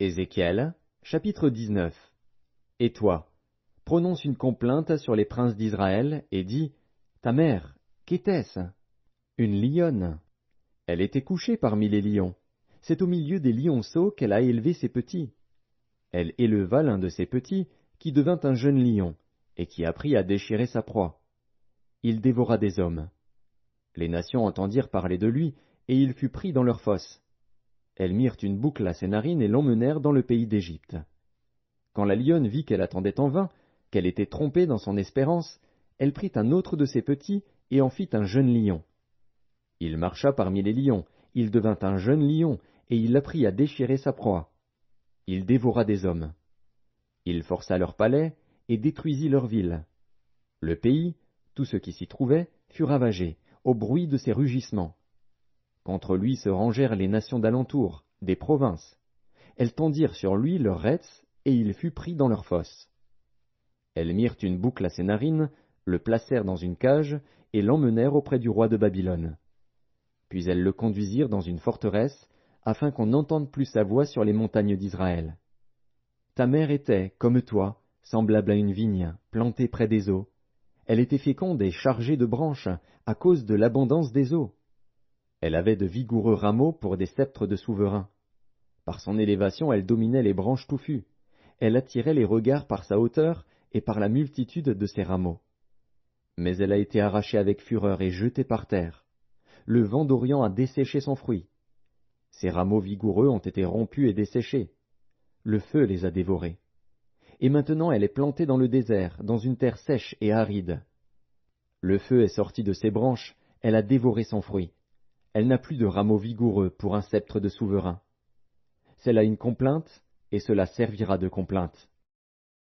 Ézéchiel, chapitre 19. Et toi, prononce une complainte sur les princes d'Israël, et dis, ta mère, qu'était-ce? Une lionne. Elle était couchée parmi les lions. C'est au milieu des lionceaux qu'elle a élevé ses petits. Elle éleva l'un de ses petits, qui devint un jeune lion, et qui apprit à déchirer sa proie. Il dévora des hommes. Les nations entendirent parler de lui, et il fut pris dans leurs fosses. Elles mirent une boucle à ses narines et l'emmenèrent dans le pays d'Égypte. Quand la lionne vit qu'elle attendait en vain, qu'elle était trompée dans son espérance, elle prit un autre de ses petits et en fit un jeune lion. Il marcha parmi les lions, il devint un jeune lion, et il apprit à déchirer sa proie. Il dévora des hommes. Il força leurs palais et détruisit leurs villes. Le pays, tout ce qui s'y trouvait, fut ravagé, au bruit de ses rugissements. Contre lui se rangèrent les nations d'alentour, des provinces. Elles tendirent sur lui leurs rets, et il fut pris dans leurs fosses. Elles mirent une boucle à ses narines, le placèrent dans une cage, et l'emmenèrent auprès du roi de Babylone. Puis elles le conduisirent dans une forteresse, afin qu'on n'entende plus sa voix sur les montagnes d'Israël. Ta mère était, comme toi, semblable à une vigne, plantée près des eaux. Elle était féconde et chargée de branches, à cause de l'abondance des eaux. Elle avait de vigoureux rameaux pour des sceptres de souverains. Par son élévation, elle dominait les branches touffues. Elle attirait les regards par sa hauteur et par la multitude de ses rameaux. Mais elle a été arrachée avec fureur et jetée par terre. Le vent d'Orient a desséché son fruit. Ses rameaux vigoureux ont été rompus et desséchés. Le feu les a dévorés. Et maintenant elle est plantée dans le désert, dans une terre sèche et aride. Le feu est sorti de ses branches, elle a dévoré son fruit. Elle n'a plus de rameaux vigoureux pour un sceptre de souverain. C'est là une complainte, et cela servira de complainte.